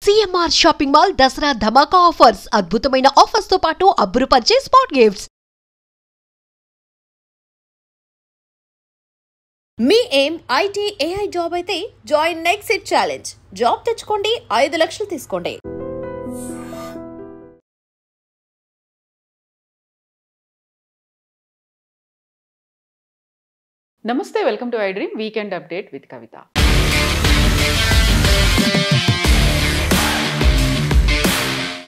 CMR shopping mall Dussehra ధమాకా offers. అద్భుతమైన offers తో పాటు అబ్బురుపరిచే స్పాట్ గిఫ్ట్స్. మీ ఏం ఐటీ ఏఐ జాబ్ అయితే join next it challenge. Job తెచ్చుకోండి, 5 లక్షలు తీసుకోండి. నమస్తే, welcome to I dream weekend update with Kavitha.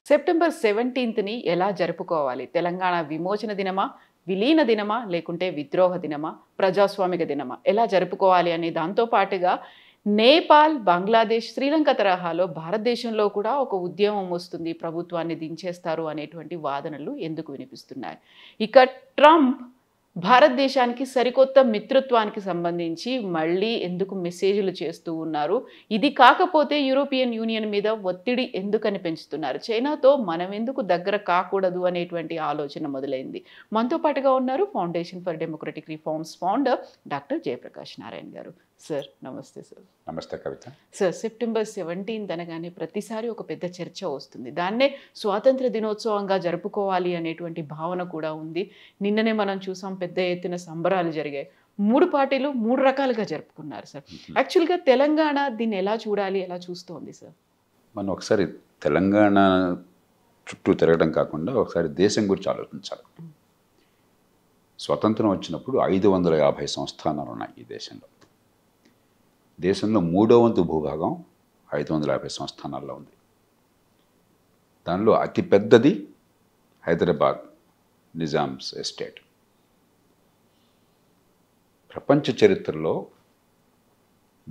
September 17ని ఎలా జరుపుకోవాలి? తెలంగాణ విమోచన దినమా, విలీన దినమా, లేకుంటే విద్రోహ దినమా, ప్రజాస్వామిక దినమా, ఎలా జరుపుకోవాలి అనే దాంతో పాటుగా నేపాల్, బంగ్లాదేశ్, శ్రీలంక తరహాలో భారతదేశంలో కూడా ఒక ఉద్యమం వస్తుంది, ప్రభుత్వాన్ని దించేస్తారు అనేటువంటి వాదనలు ఎందుకు వినిపిస్తున్నాయి? ఇక ట్రంప్ భారతదేశానికి సరికొత్త మిత్రత్వానికి సంబంధించి మళ్ళీ ఎందుకు మెసేజ్లు చేస్తూ ఉన్నారు? ఇది కాకపోతే యూరోపియన్ యూనియన్ మీద ఒత్తిడి ఎందుకని పెంచుతున్నారు? చైనాతో మనం ఎందుకు దగ్గర కాకూడదు అనేటువంటి ఆలోచన మొదలైంది. మనతో పాటుగా ఉన్నారు foundation for democratic reforms founder doctor Jayaprakash Narayana గారు. సార్ నమస్తే. సార్ నమస్తే కవిత. సార్, సెప్టెంబర్ 17 అనగానే ప్రతిసారి ఒక పెద్ద చర్చ వస్తుంది. దాన్నే స్వాతంత్ర దినోత్సవంగా జరుపుకోవాలి అనేటువంటి భావన కూడా ఉంది. నిన్ననే మనం చూసాం, పెద్ద ఎత్తున సంబరాలు జరిగాయి. 3 పార్టీలు 3 రకాలుగా జరుపుకున్నారు. సార్, యాక్చువల్గా తెలంగాణ దీన్ని ఎలా చూడాలి, ఎలా చూస్తోంది? సార్, మనం ఒకసారి తెలంగాణ చుట్టూ తిరగడం కాకుండా ఒకసారి దేశం గురించి ఆలోచించాలి. స్వతంత్రం వచ్చినప్పుడు 550 సంస్థానాలు ఉన్నాయి ఈ దేశంలో. దేశంలో 3వ వంతు భూభాగం 550 సంస్థానాల్లో ఉంది. దానిలో అతిపెద్దది హైదరాబాద్ నిజామ్స్ ఎస్టేట్. ప్రపంచ చరిత్రలో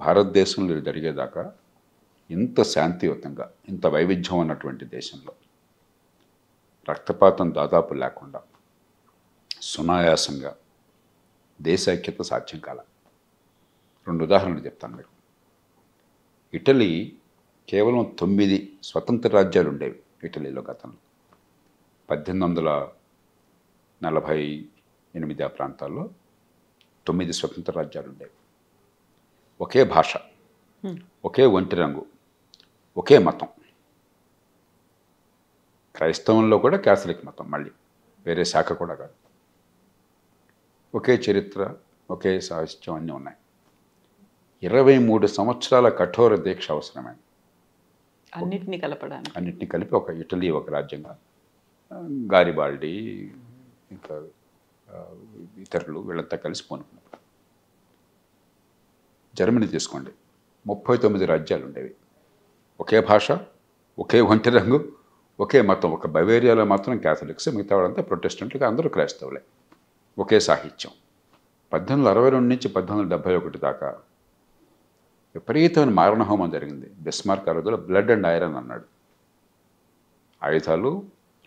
భారతదేశంలో జరిగేదాకా ఇంత శాంతియుతంగా, ఇంత వైవిధ్యం ఉన్నటువంటి దేశంలో రక్తపాతం దాదాపు లేకుండా సునాయాసంగా దేశ ఐక్యత సాధ్యం కాల. 2 ఉదాహరణలు చెప్తాను మీకు. ఇటలీ కేవలం 9 స్వతంత్ర రాజ్యాలు ఉండేవి ఇటలీలో గతంలో. 1848 ఆ ప్రాంతాల్లో 9 స్వతంత్ర రాజ్యాలు ఉండేవి. ఒకే భాష, ఒకే ఒంటి రంగు, ఒకే మతం. క్రైస్తవంలో కూడా క్యాథలిక్ మతం, మళ్ళీ వేరే శాఖ కూడా కాదు. ఒకే చరిత్ర, ఒకే సాహిత్యం, అన్నీ ఉన్నాయి. 23 సంవత్సరాల కఠోర దీక్ష అవసరమైంది అన్నిటినీ కలిపి ఒక ఇటలీ ఒక రాజ్యంగా. గారిబాల్డి ఇంకా ఇతరులు వీళ్ళంతా కలిసి పూనుకున్నారు. జర్మనీ తీసుకోండి, 39 రాజ్యాలు ఉండేవి. ఒకే భాష, ఒకే ఒంటి రంగు, ఒకే మతం. ఒక బవేరియాలో మాత్రం క్యాథలిక్స్, మిగతా వాళ్ళంతా ప్రొటెస్టెంట్లుగా, అందరూ క్రైస్తవులే. ఒకే సాహిత్యం. 1862 నుంచి 1871 దాకా విపరీతమైన మారణహోమం జరిగింది. బిస్మార్క్ ఆ రోజుల్లో బ్లడ్ అండ్ ఐరన్ అన్నాడు. ఆయుధాలు,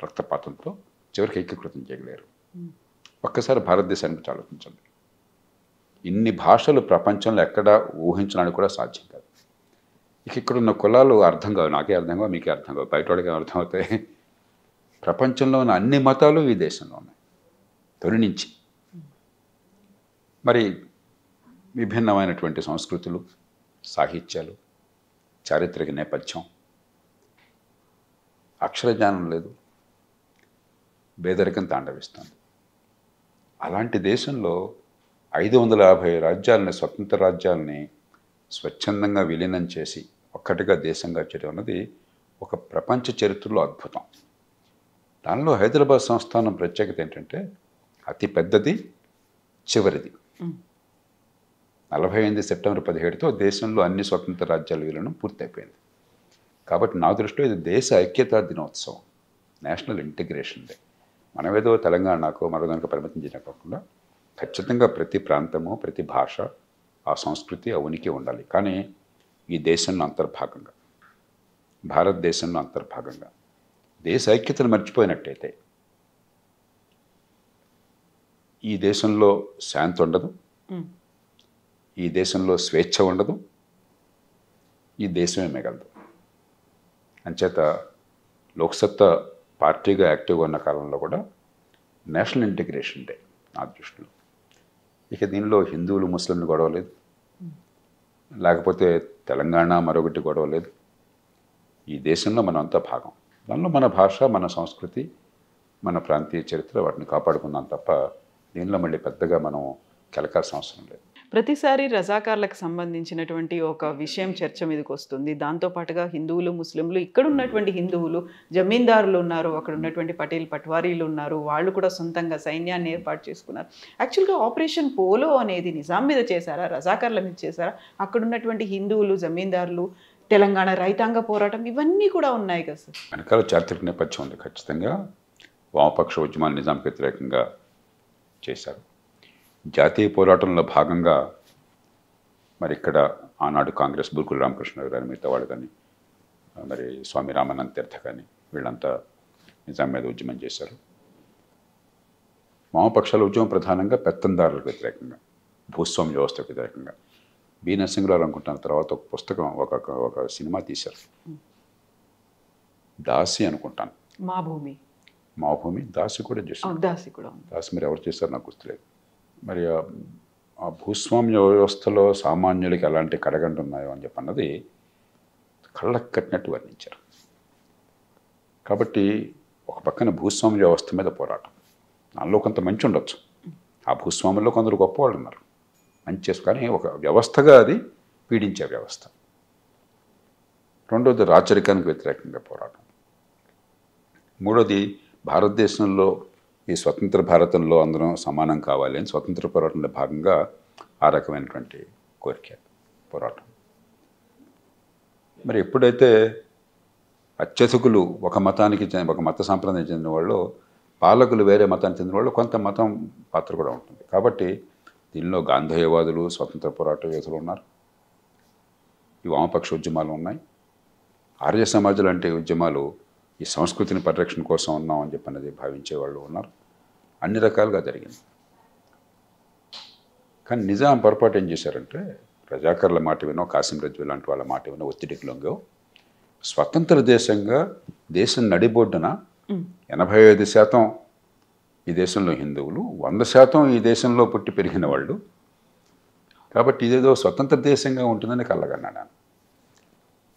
రక్తపాతంతో చివరికి ఏకీకృతం చేయలేరు. ఒక్కసారి భారతదేశానికి ఆలోచించండి. ఇన్ని భాషలు ప్రపంచంలో ఎక్కడా ఊహించడానికి కూడా సాధ్యం కాదు. ఇక్కడున్న కులాలు అర్థం కావు, నాకే అర్థం కావు, మీకే అర్థం కావు, బయట వాడికి అర్థం అవుతాయి. ప్రపంచంలో ఉన్న అన్ని మతాలు ఈ దేశంలో ఉన్నాయి తొలి నుంచి. మరి విభిన్నమైనటువంటి సంస్కృతులు, సాహిత్యాలు, చారిత్రక నేపథ్యం. అక్షరజ్ఞానం లేదు, పేదరికం తాండవిస్తుంది. అలాంటి దేశంలో 550 రాజ్యాలని, స్వతంత్ర రాజ్యాలని స్వచ్ఛందంగా విలీనం చేసి ఒక్కటిగా దేశంగా చేయడం అన్నది ఒక ప్రపంచ చరిత్రలో అద్భుతం. దానిలో హైదరాబాద్ సంస్థానం ప్రత్యేకత ఏంటంటే అతి పెద్దది, చివరిది. 48 సెప్టెంబర్ 17తో దేశంలో అన్ని స్వతంత్ర రాజ్యాల విలీనం పూర్తయిపోయింది. కాబట్టి నా దృష్టిలో ఇది దేశ ఐక్యతా దినోత్సవం, నేషనల్ ఇంటిగ్రేషన్ డే. మనమేదో తెలంగాణకు మరోదానికి పరిమితం చేయడం కాకుండా ఖచ్చితంగా ప్రతి ప్రాంతము, ప్రతి భాష, ఆ సంస్కృతి, ఆ ఉనికి ఉండాలి. కానీ ఈ దేశంలో అంతర్భాగంగా, భారతదేశంలో అంతర్భాగంగా దేశ ఐక్యతను మర్చిపోయినట్టయితే ఈ దేశంలో శాంతి ఉండదు, ఈ దేశంలో స్వేచ్ఛ ఉండదు, ఈ దేశమే మిగలదు. అంచేత లోక్సత్తా పార్టీగా యాక్టివ్గా ఉన్న కాలంలో కూడా నేషనల్ ఇంటిగ్రేషన్ డే నా దృష్టిలో. ఇక దీనిలో హిందువులు, ముస్లింలు గొడవ లేదు, లేకపోతే తెలంగాణ మరొకటి గొడవ లేదు. ఈ దేశంలో మనం అంతా భాగం. దానిలో మన భాష, మన సంస్కృతి, మన ప్రాంతీయ చరిత్ర వాటిని కాపాడుకుందాం తప్ప దీనిలో మళ్ళీ పెద్దగా మనం కెలకాల్సిన అవసరం లేదు. ప్రతిసారి రజాకార్లకు సంబంధించినటువంటి ఒక విషయం చర్చ మీదకి వస్తుంది. దాంతోపాటుగా హిందువులు, ముస్లింలు, ఇక్కడ ఉన్నటువంటి హిందువులు జమీందారులు ఉన్నారు, అక్కడ ఉన్నటువంటి పటేల్ పట్వారీలు ఉన్నారు, వాళ్ళు కూడా సొంతంగా సైన్యాన్ని ఏర్పాటు చేసుకున్నారు. యాక్చువల్గా ఆపరేషన్ పోలో అనేది నిజాం మీద చేశారా, రజాకార్ల మీద చేశారా? అక్కడ ఉన్నటువంటి హిందువులు, జమీందారులు, తెలంగాణ రైతాంగ పోరాటం ఇవన్నీ కూడా ఉన్నాయి కదా సార్. వెనకాల చారిత్రక నేపథ్యం ఉంది. ఖచ్చితంగా వామపక్ష ఉద్యమాలు నిజాంకి వ్యతిరేకంగా చేశారు. జాతీయ పోరాటంలో భాగంగా మరి ఇక్కడ ఆనాడు కాంగ్రెస్ బుర్కుల రామకృష్ణ గారు మిగతా వాళ్ళు కానీ, మరి స్వామి రామానంద తీర్థ కానీ వీళ్ళంతా నిజాం మీద ఉద్యమం చేశారు. వామపక్షాల ఉద్యమం ప్రధానంగా పెత్తందారులకు వ్యతిరేకంగా, భూస్వామ్య వ్యవస్థకు వ్యతిరేకంగా. బి నరసింహరావు అనుకుంటున్న తర్వాత ఒక పుస్తకం, ఒక సినిమా తీశారు, దాసి అనుకుంటాను, మా భూమి దాసి కూడా చేశారు. దాసి మరి ఎవరు చేశారు నాకు గుర్తులేదు. మరి ఆ భూస్వామ్య వ్యవస్థలో సామాన్యులకి ఎలాంటి కడగంట ఉన్నాయో అని చెప్పన్నది కళ్ళకు కట్టినట్టు వర్ణించారు. కాబట్టి ఒక పక్కన భూస్వామ్య వ్యవస్థ మీద పోరాటం, దానిలో కొంత మంచి ఉండొచ్చు, ఆ భూస్వాముల్లో కొందరు గొప్పవాళ్ళు ఉన్నారు, మంచి చేసు, కానీ ఒక వ్యవస్థగా అది పీడించే వ్యవస్థ. రెండోది రాచరికానికి వ్యతిరేకంగా పోరాటం. మూడోది భారతదేశంలో ఈ స్వతంత్ర భారతంలో అందరం సమానం కావాలి అని స్వతంత్ర పోరాటంలో భాగంగా ఆ రకమైనటువంటి కోరిక, పోరాటం. మరి ఎప్పుడైతే అత్యధికులు ఒక మతానికి ఒక మత సాంప్రదాయం చెందిన వాళ్ళు, పాలకులు వేరే మతానికి చెందిన వాళ్ళు, కొంత మతం పాత్ర కూడా ఉంటుంది. కాబట్టి దీనిలో గాంధేయవాదులు, స్వతంత్ర పోరాట యోధులు ఉన్నారు, ఈ వామపక్ష ఉద్యమాలు ఉన్నాయి, ఆర్య సమాజం లాంటి ఉద్యమాలు ఈ సంస్కృతిని పరిరక్షణ కోసం ఉన్నామని చెప్పన్నది భావించే వాళ్ళు ఉన్నారు. అన్ని రకాలుగా జరిగింది. కానీ నిజాం పొరపాటు ఏం చేశారంటే, రజాకర్ల మాట వినో, కాసిం రజ్వీ లాంటి వాళ్ళ మాట వినో, ఒత్తిడికి లొంగో, స్వతంత్ర దేశంగా దేశం నడిబొడ్డున 85% ఈ దేశంలో హిందువులు, 100% ఈ దేశంలో పుట్టి పెరిగిన వాళ్ళు. కాబట్టి ఇదేదో స్వతంత్ర దేశంగా ఉంటుందని కలగన్నాను.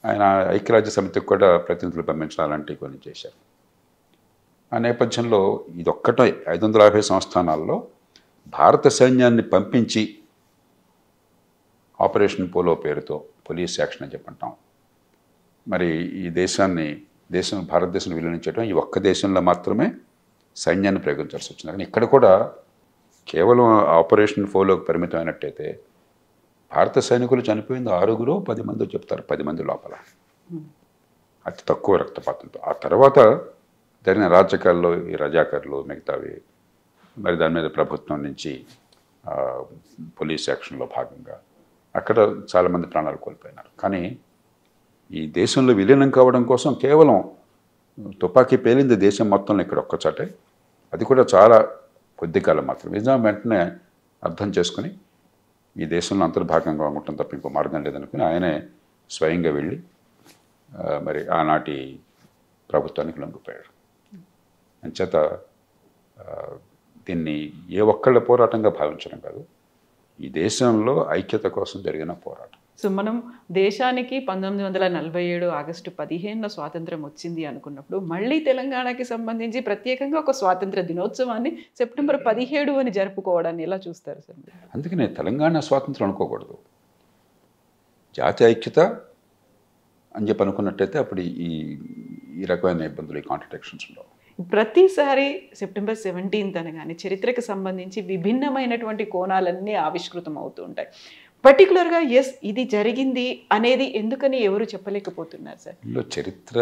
ఆయన ఐక్యరాజ్య సమితికి కూడా ప్రతినిధులు పంపించడం అలాంటివి కొన్ని చేశారు. ఆ నేపథ్యంలో ఇదొక్కటే 550 సంస్థానాల్లో భారత సైన్యాన్ని పంపించి ఆపరేషన్ పోలో పేరుతో పోలీస్ యాక్షన్ అని చెప్పంటాం, మరి ఈ భారతదేశాన్ని విలీనించడం ఈ ఒక్క దేశంలో మాత్రమే సైన్యాన్ని ప్రయోగించాల్సి వచ్చింది. కానీ ఇక్కడ కూడా కేవలం ఆపరేషన్ పోలోకి పరిమితమైనట్టయితే భారత సైనికులు చనిపోయింది 6 10 మంది చెప్తారు, 10 మంది లోపల, అతి తక్కువ రక్తపాతంతో. ఆ తర్వాత జరిగిన రాజకీయాల్లో ఈ రజాకర్లు మిగతావి, మరి దాని మీద ప్రభుత్వం నుంచి పోలీస్ యాక్షన్లో భాగంగా అక్కడ చాలామంది ప్రాణాలు కోల్పోయినారు. కానీ ఈ దేశంలో విలీనం కావడం కోసం కేవలం తుపాకీ పేలింది దేశం మొత్తంలో ఇక్కడ ఒక్కచోటే, అది కూడా చాలా కొద్ది కాలం మాత్రం. నిజాం వెంటనే అర్థం చేసుకుని ఈ దేశంలో అంతర్భాగంగా ఉండటం తప్ప ఇంకో మార్గం లేదనుకుని ఆయనే స్వయంగా వెళ్ళి మరి ఆనాటి ప్రభుత్వానికి లొంగిపోయాడు. అంచేత దీన్ని ఏ ఒక్కళ్ళ పోరాటంగా భావించడం కాదు, ఈ దేశంలో ఐక్యత కోసం జరిగిన పోరాటం. సో మనం దేశానికి 1947 ఆగస్టు 15 స్వాతంత్రం వచ్చింది అనుకున్నప్పుడు మళ్ళీ తెలంగాణకి సంబంధించి ప్రత్యేకంగా ఒక స్వాతంత్ర దినోత్సవాన్ని సెప్టెంబర్ 17 అని జరుపుకోవడాన్ని ఎలా చూస్తారు సార్? అందుకనే తెలంగాణ స్వాతంత్రం అనుకోకూడదు, జాతి ఐక్యత అని చెప్పి అనుకున్నట్టయితే అప్పుడు ఈ రకమైన ఇబ్బందులు, ఈ కాంట్రడిక్షన్స్ ఉండవు. ప్రతిసారి సెప్టెంబర్ 17 అనగానే చరిత్రకు సంబంధించి విభిన్నమైనటువంటి కోణాలన్నీ ఆవిష్కృతం అవుతూ ఉంటాయి. పర్టికులర్గా ఎస్ ఇది జరిగింది అనేది ఎందుకని ఎవరు చెప్పలేకపోతున్నారు సార్? ఇందులో చరిత్ర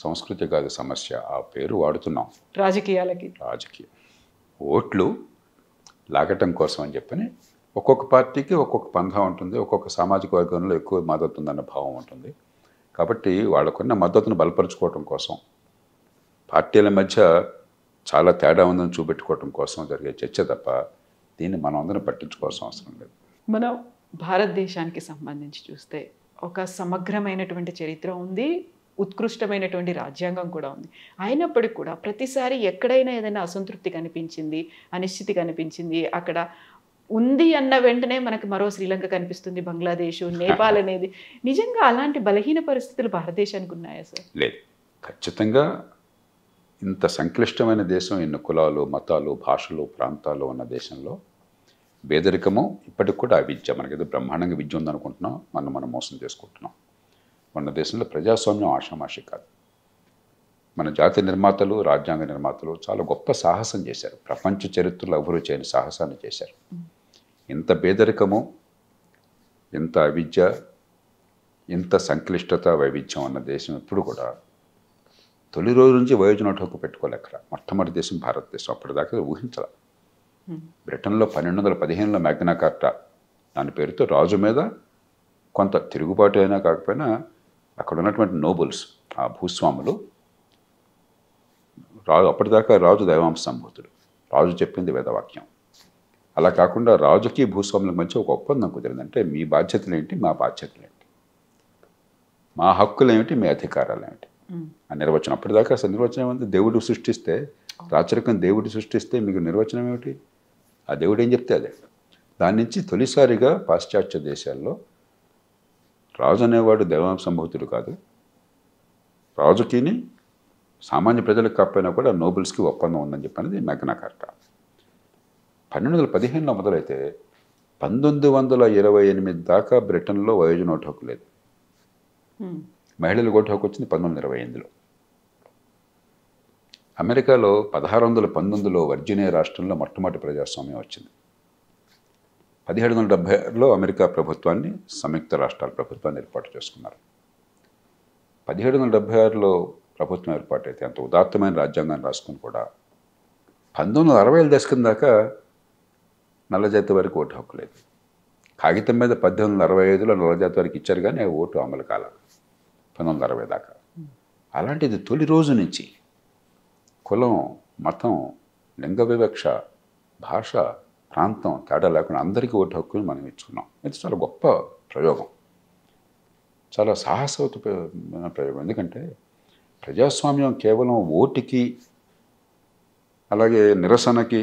సంస్కృతి కాదు సమస్య, ఆ పేరు వాడుతున్నాం రాజకీయాలకి. ఓట్లు లాగటం కోసం అని చెప్పని ఒక్కొక్క పార్టీకి ఒక్కొక్క పంథా ఉంటుంది, ఒక్కొక్క సామాజిక వర్గంలో ఎక్కువ మద్దతు ఉందన్న భావం ఉంటుంది. కాబట్టి వాళ్ళకున్న మద్దతును బలపరుచుకోవటం కోసం, పార్టీల మధ్య చాలా తేడా ఉందని చూపెట్టుకోవటం కోసం జరిగే చర్చ తప్ప దీన్ని మనం అందరం పట్టించుకోవాల్సిన అవసరం లేదు. మనం భారతదేశానికి సంబంధించి చూస్తే ఒక సమగ్రమైనటువంటి చరిత్ర ఉంది, ఉత్కృష్టమైనటువంటి రాజ్యాంగం కూడా ఉంది. అయినప్పటికీ కూడా ప్రతిసారి ఎక్కడైనా ఏదైనా అసంతృప్తి కనిపించింది, అనిశ్చితి కనిపించింది, అక్కడ ఉంది అన్న వెంటనే మనకు మరో శ్రీలంక కనిపిస్తుంది, బంగ్లాదేశ్, నేపాల్ అనేది. నిజంగా అలాంటి బలహీన పరిస్థితులు భారతదేశానికి ఉన్నాయా సార్? లేదు, ఖచ్చితంగా ఇంత సంక్లిష్టమైన దేశం, ఎన్ని కులాలు, మతాలు, భాషలు, ప్రాంతాలు ఉన్న దేశంలో పేదరికము, ఇప్పటికి కూడా అవిద్య, మనకేదో బ్రహ్మాండంగా విద్య ఉందనుకుంటున్నాం, మనం మోసం చేసుకుంటున్నాం. మన దేశంలో ప్రజాస్వామ్యం ఆషామాషి కాదు. మన జాతి నిర్మాతలు, రాజ్యాంగ నిర్మాతలు చాలా గొప్ప సాహసం చేశారు. ప్రపంచ చరిత్రలో ఎవరు చేయని సాహసాన్ని చేశారు. ఇంత పేదరికము, ఇంత అవిద్య, ఇంత సంక్లిష్టత, వైవిధ్యం ఉన్న దేశం ఎప్పుడు కూడా తొలి రోజు నుంచి వయోజన హక్కు పెట్టుకోలేక మొట్టమొదటి దేశం భారతదేశం. అప్పటిదాకా ఊహించాల. బ్రిటన్లో 1215లో మ్యాగ్నా కార్టా దాని పేరుతో రాజు మీద కొంత తిరుగుబాటు అయినా కాకపోయినా అక్కడ ఉన్నటువంటి నోబుల్స్, ఆ భూస్వాములు, రాజు అప్పటిదాకా రాజు దైవాంశ సంభూతుడు, రాజు చెప్పింది వేదవాక్యం. అలా కాకుండా రాజుకి భూస్వాములకు మధ్య ఒక ఒప్పందం కుదిరింది. అంటే మీ బాధ్యతలు ఏంటి, మా బాధ్యతలు ఏంటి, మా హక్కులు ఏమిటి, మీ అధికారాలు ఏమిటి ఆ నిర్వచనం. అప్పటిదాకా అసలు నిర్వచనం ఏమంటే దేవుడు సృష్టిస్తే, రాచరికం దేవుడు సృష్టిస్తే మీకు నిర్వచనం ఏమిటి, ఆ దేవుడు ఏం చెప్తే అదే. దాని నుంచి తొలిసారిగా పాశ్చాత్య దేశాల్లో రాజు అనేవాడు దైవాంశ సంభూతుడు కాదు, రాజుకిని సామాన్య ప్రజలకు కాకపోయినా కూడా నోబుల్స్కి ఒప్పందం ఉందని చెప్పినది మ్యాగ్నా కార్టా. 1215లో మొదలైతే 1928 దాకా బ్రిటన్లో వయోజన ఓటు హక్కు లేదు. మహిళలకు ఓటు హక్కు వచ్చింది 1928లో. అమెరికాలో 1619లో వర్జీనియా రాష్ట్రంలో మొట్టమొదటి ప్రజాస్వామ్యం వచ్చింది. 1776లో అమెరికా ప్రభుత్వాన్ని, సంయుక్త రాష్ట్రాల ప్రభుత్వాన్ని ఏర్పాటు చేసుకున్నారు. 1776లో ప్రభుత్వం ఏర్పాటైతే అంత ఉదాత్తమైన రాజ్యాంగాన్ని రాసుకుని కూడా 1960ల దశకం దాకా నల్లజాతి వారికి ఓటు హక్కు లేదు. కాగితం మీద 1865లో నల్లజాతి వారికి ఇచ్చారు, కానీ ఆ ఓటు అమలు కాల 1960 దాకా. అలాంటిది తొలి రోజు నుంచి కులం, మతం, లింగ వివక్ష, భాష, ప్రాంతం తేడా లేకుండా అందరికీ ఓటు హక్కుని మనం ఇచ్చుకున్నాం. ఇది చాలా గొప్ప ప్రయోగం, చాలా సాహసోపేతమైన ప్రయోగం. ఎందుకంటే ప్రజాస్వామ్యం కేవలం ఓటుకి, అలాగే నిరసనకి,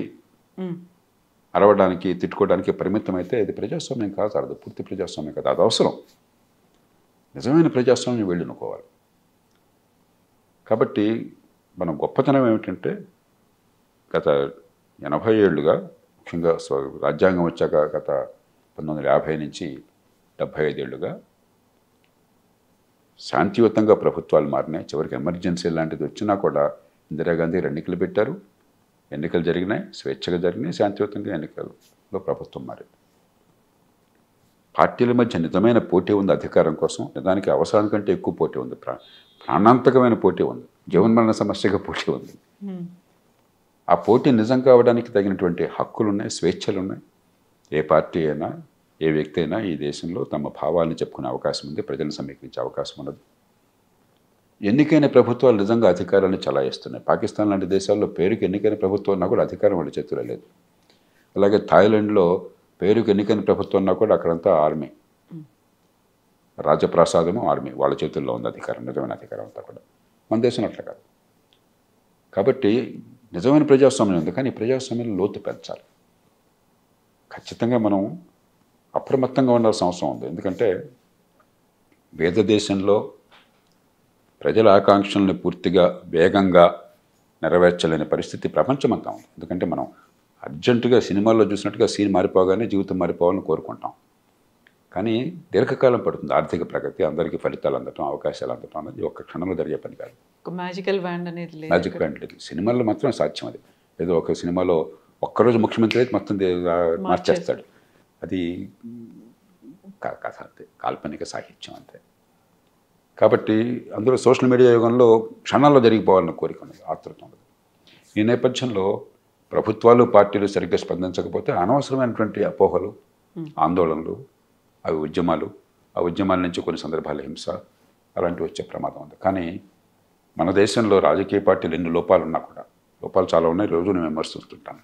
అరవడానికి, తిట్టుకోవడానికి పరిమితం అయితే ఇది ప్రజాస్వామ్యం కాదు. అది పూర్తి ప్రజాస్వామ్యం కాదు, అది అవసరం. నిజమైన ప్రజాస్వామ్యం వెళ్ళునుకోవాలి. కాబట్టి మన గొప్పతనం ఏమిటంటే గత 80 ఏళ్ళుగా, ముఖ్యంగా రాజ్యాంగం వచ్చాక గత 1950 నుంచి 75 ఏళ్ళుగా శాంతియుతంగా ప్రభుత్వాలు మారినాయి. చివరికి ఎమర్జెన్సీ లాంటిది వచ్చినా కూడా ఇందిరాగాంధీ ఎన్నికలు పెట్టారు, ఎన్నికలు జరిగినాయి, స్వేచ్ఛగా జరిగినాయి, శాంతియుతంగా ఎన్నికల్లో ప్రభుత్వం మారింది. పార్టీల మధ్య నిజమైన పోటీ ఉంది అధికారం కోసం. నిజానికి అవసరాని కంటే ఎక్కువ పోటీ ఉంది, ప్రాణాంతకమైన పోటీ ఉంది, జీవన్మరణ సమస్యగా పోటీ ఉంది. ఆ పోటీ నిజం కావడానికి తగినటువంటి హక్కులు ఉన్నాయి, స్వేచ్ఛలు ఉన్నాయి. ఏ పార్టీ అయినా, ఏ వ్యక్తి అయినా ఈ దేశంలో తమ భావాలను చెప్పుకునే అవకాశం ఉంది, ప్రజలను సమీకరించే అవకాశం ఉన్నది. ఎన్నికైన ప్రభుత్వాలు నిజంగా అధికారాన్ని చలాయిస్తున్నాయి. పాకిస్తాన్ లాంటి దేశాల్లో పేరుకి ఎన్నికైన ప్రభుత్వం ఉన్నా కూడా అధికారం వాళ్ళ చేతిలో లేదు. అలాగే థాయిలాండ్లో పేరుకి ఎన్నికైన ప్రభుత్వం ఉన్నా కూడా అక్కడంతా ఆర్మీ, రాజప్రసాదము ఆర్మీ వాళ్ళ చేతుల్లో ఉంది అధికారం, నిజమైన అధికారం అంతా కూడా. మన దేశం అట్లా కాదు. కాబట్టి నిజమైన ప్రజాస్వామ్యం ఉంది, కానీ ప్రజాస్వామ్యంలో లోతు పెంచాలి. ఖచ్చితంగా మనం అప్రమత్తంగా ఉండాల్సిన అవసరం ఉంది. ఎందుకంటే వేద దేశంలో ప్రజల ఆకాంక్షలను పూర్తిగా వేగంగా నెరవేర్చలేని పరిస్థితి ప్రపంచమంతా ఉంది. ఎందుకంటే మనం అర్జెంటుగా సినిమాల్లో చూసినట్టుగా సీన్ మారిపోగానే జీవితం మారిపోవాలని కోరుకుంటాం, కానీ దీర్ఘకాలం పడుతుంది. ఆర్థిక ప్రగతి, అందరికీ ఫలితాలు అందటం, అవకాశాలు అందటం అనేది ఒక్క క్షణంలో జరిగే పని కాదు. మ్యాజికల్ బ్యాండ్ అనేది లేదు, మ్యాజిక్ బ్యాండ్ లేదు. సినిమాల్లో మాత్రం సాధ్యం అది. ఏదో ఒక సినిమాలో ఒక్కరోజు ముఖ్యమంత్రి అయితే మొత్తం మార్చేస్తాడు. అది కథ అంతే, కాల్పనిక సాహిత్యం అంతే. కాబట్టి అందులో సోషల్ మీడియా యుగంలో క్షణాల్లో జరిగిపోవాలన్న కోరిక ఉన్నది, ఆతృత ఉన్నది. ఈ నేపథ్యంలో ప్రభుత్వాలు, పార్టీలు సరిగ్గా స్పందించకపోతే అనవసరమైనటువంటి అపోహలు, ఆందోళనలు, అవి ఉద్యమాలు, ఆ ఉద్యమాల నుంచి కొన్ని సందర్భాల హింస అలాంటివి వచ్చే ప్రమాదం ఉంది. కానీ మన దేశంలో రాజకీయ పార్టీలు ఎన్ని లోపాలు ఉన్నా కూడా, లోపాలు చాలా ఉన్నాయి, రోజు నేను విమర్శిస్తుంటాను.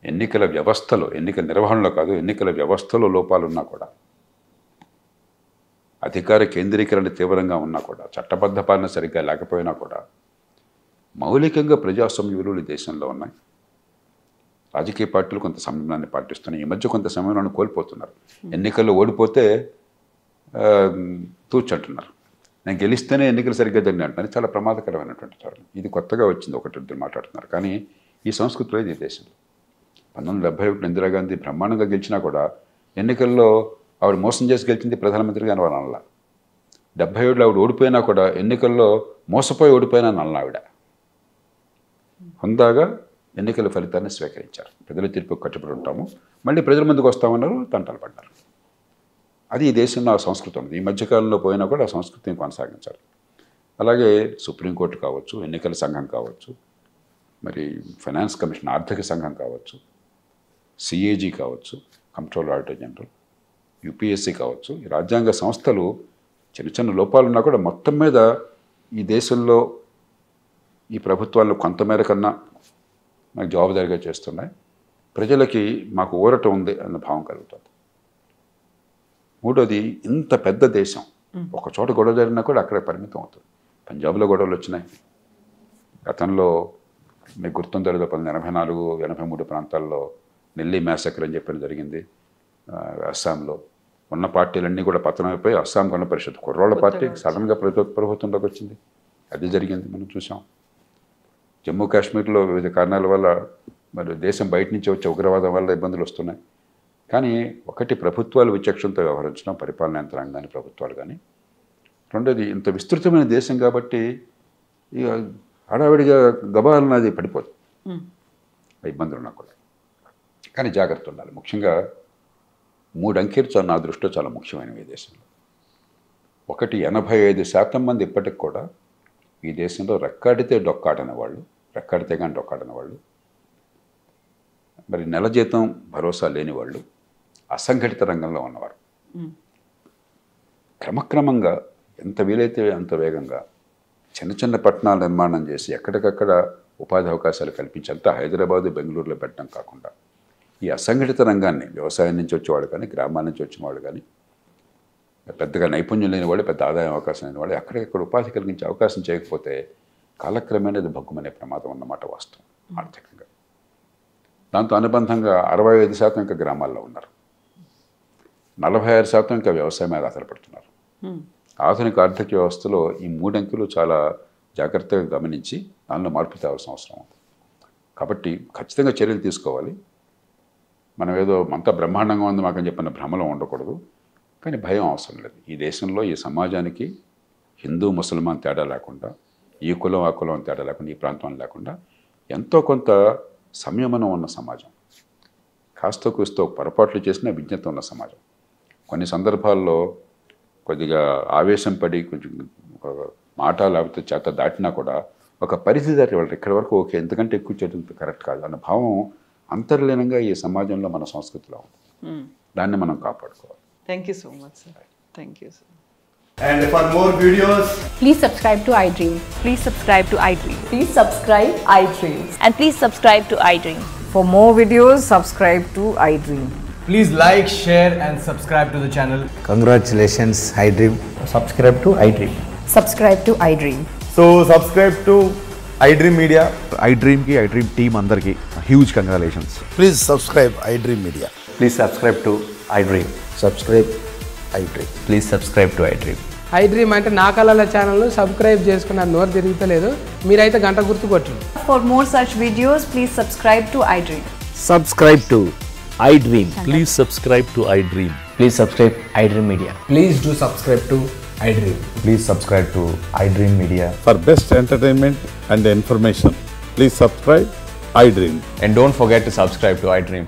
ఎన్నికల వ్యవస్థలో, ఎన్నికల నిర్వహణలో కాదు, ఎన్నికల వ్యవస్థలో లోపాలు ఉన్నా కూడా, అధికార కేంద్రీకరణ తీవ్రంగా ఉన్నా కూడా, చట్టబద్ధ పాలన సరిగ్గా లేకపోయినా కూడా, మౌలికంగా ప్రజాస్వామ్య విలువలు దేశంలో ఉన్నాయి. రాజకీయ పార్టీలు కొంత సంయమనాన్ని పాటిస్తున్నాయి. ఈ మధ్య కొంత సంయమనాన్ని కోల్పోతున్నారు. ఎన్నికల్లో ఓడిపోతే తూచంటున్నారు. నేను గెలిస్తేనే ఎన్నికలు సరిగ్గా జరిగిన అంటున్నారు. చాలా ప్రమాదకరమైనటువంటి ధోరణి. ఇది కొత్తగా వచ్చింది, ఒకటి మాట్లాడుతున్నారు. కానీ ఈ సంస్కృతిలో ఇది దేశంలో 1971 ఇందిరాగాంధీ బ్రహ్మాండంగా గెలిచినా కూడా ఎన్నికల్లో ఆవిడ మోసం చేసి గెలిచింది ప్రధానమంత్రిగా అని వాళ్ళ 77లో ఆవిడ ఓడిపోయినా కూడా ఎన్నికల్లో మోసపోయి ఓడిపోయినా నల్ల ఆవిడ హుందాగా ఎన్నికల ఫలితాన్ని స్వీకరించారు. ప్రజల తీర్పుకు కట్టుబడి ఉంటాము, మళ్ళీ ప్రజల ముందుకు వస్తామన్నారు, తంటాలు పడ్డారు. అది ఈ దేశంలో ఆ సంస్కృతి ఉంది. ఈ మధ్యకాలంలో పోయినా కూడా ఆ సంస్కృతిని కొనసాగించాలి. అలాగే సుప్రీంకోర్టు కావచ్చు, ఎన్నికల సంఘం కావచ్చు, మరి ఫైనాన్స్ కమిషన్ ఆర్థిక సంఘం కావచ్చు, సిఏజీ కావచ్చు, కంట్రోలర్ ఆడిటర్ జనరల్, యూపీఎస్సీ కావచ్చు, ఈ రాజ్యాంగ సంస్థలు చిన్న చిన్న లోపాలున్నా కూడా మొత్తం మీద ఈ దేశంలో ఈ ప్రభుత్వాలను కొంతమేర కన్నా నాకు జవాబుదారీగా చేస్తున్నాయి. ప్రజలకి మాకు ఊరట ఉంది అన్న భావం కలుగుతుంది. మూడోది, ఇంత పెద్ద దేశం ఒక చోట గొడవ జరిగినా కూడా అక్కడే పరిమితం అవుతుంది. పంజాబ్లో గొడవలు వచ్చినాయి. గతంలో మీకు గుర్తుందో 1984, 83 ప్రాంతాల్లో ఢిల్లీ మ్యాసకర్ అని చెప్పిన జరిగింది. అస్సాంలో ఉన్న పార్టీలన్నీ కూడా పతనమైపోయి అస్సాం గణ పరిషత్ కుర్రోళ్ళ పార్టీ సడన్గా ప్రభుత్వంలోకి వచ్చింది. అది జరిగింది, మనం చూసాం. జమ్మూ కాశ్మీర్లో వివిధ కారణాల వల్ల మరి దేశం బయట నుంచి వచ్చే ఉగ్రవాదం వల్ల ఇబ్బందులు వస్తున్నాయి. కానీ ఒకటి, ప్రభుత్వాలు విచక్షణతో వ్యవహరించడం, పరిపాలన యంత్రాంగాన్ని ప్రభుత్వాలు కానీ. రెండోది, ఇంత విస్తృతమైన దేశం కాబట్టి ఇక హడావిడిగా గబాలన అది పడిపోదు, ఇబ్బందులు ఉన్నా కూడా. కానీ జాగ్రత్త ఉండాలి. ముఖ్యంగా 3 అంకెలు నా దృష్టిలో చాలా ముఖ్యమైనవి ఈ దేశంలో. ఒకటి, 85% మంది ఇప్పటికి కూడా ఈ దేశంలో రెక్కాడితే డొక్కాడని వాళ్ళు, రెక్కాడితే కానీ డొక్కాడని వాళ్ళు, మరి నెల జీతం భరోసా లేని వాళ్ళు, అసంఘటిత రంగంలో ఉన్నవారు. క్రమక్రమంగా ఎంత వీలైతే అంత వేగంగా చిన్న చిన్న పట్టణాల నిర్మాణం చేసి ఎక్కడికక్కడ ఉపాధి అవకాశాలు కల్పించేంత హైదరాబాదు, బెంగళూరులో పెట్టడం కాకుండా ఈ అసంఘటిత రంగాన్ని, వ్యవసాయం నుంచి వచ్చేవాళ్ళు కానీ, గ్రామాల నుంచి వచ్చిన వాళ్ళు కానీ, పెద్దగా నైపుణ్యం లేని వాళ్ళు, పెద్ద ఆదాయం అవకాశం లేని వాళ్ళు ఎక్కడికక్కడ ఉపాధి కలిగించే అవకాశం చేయకపోతే కాలక్రమేణా ఇది భగ్గుమనే ప్రమాదం ఉన్నమాట వాస్తవం ఆర్థికంగా. దాంతో అనుబంధంగా 65% ఇంకా గ్రామాల్లో ఉన్నారు, 46% ఇంకా వ్యవసాయం మీద ఆధారపడుతున్నారు. ఆధునిక ఆర్థిక వ్యవస్థలో ఈ 3 అంకెలు చాలా జాగ్రత్తగా గమనించి దానిలో మార్పు తేవాల్సిన అవసరం ఉంది. కాబట్టి ఖచ్చితంగా చర్యలు తీసుకోవాలి. మనం ఏదో అంతా బ్రహ్మాండంగా ఉంది మాకని చెప్పిన భ్రమలో ఉండకూడదు. కానీ భయం అవసరం లేదు. ఈ దేశంలో, ఈ సమాజానికి హిందూ ముసల్మాన్ తేడా లేకుండా, ఈ కులం ఆ కులం తేడా లేకుండా, ఈ ప్రాంతం లేకుండా ఎంతో కొంత సంయమనం ఉన్న సమాజం, కాస్త కూస్తో పొరపాట్లు చేసిన విజ్ఞత ఉన్న సమాజం. కొన్ని సందర్భాల్లో కొద్దిగా ఆవేశం పడి కొంచెం మాట లేకపోతే చేత దాటినా కూడా ఒక పరిధి దాటి వాళ్ళు ఇక్కడి వరకు ఓకే, ఎంతకంటే ఎక్కువ చేయడం కరెక్ట్ కాదు అన్న భావం అంతర్లీనంగా ఈ సమాజంలో మన సంస్కృతిలో ఉంది. దాన్ని మనం కాపాడుకోవాలి. Thank you so much sir. Thank you sir. And for more videos, Please subscribe to iDream. Please subscribe to iDream. Please subscribe iDream. And please subscribe to iDream. For more videos, subscribe to iDream. please like, share and subscribe to the channel. Congratulations, iDream. Subscribe to iDream. Subscribe to iDream. So subscribe to iDream Media. iDream ki iDream team andarki huge congratulations. Please subscribe iDream Media. Please subscribe to iDream. Subscribe iDream. Please subscribe to iDream. iDream అంటే నా కళల ఛానల్ను subscribe చేసుకున్న నోరు తిరుగుతలేదు, మీరైతే గంట గుర్తు కొట్టండి. For more such videos, please subscribe to iDream. Subscribe to iDream. Please subscribe to iDream. Please subscribe iDream Media. Please do subscribe to iDream. Please subscribe to iDream Media. For best entertainment and information, please subscribe iDream. And don't forget to subscribe to iDream.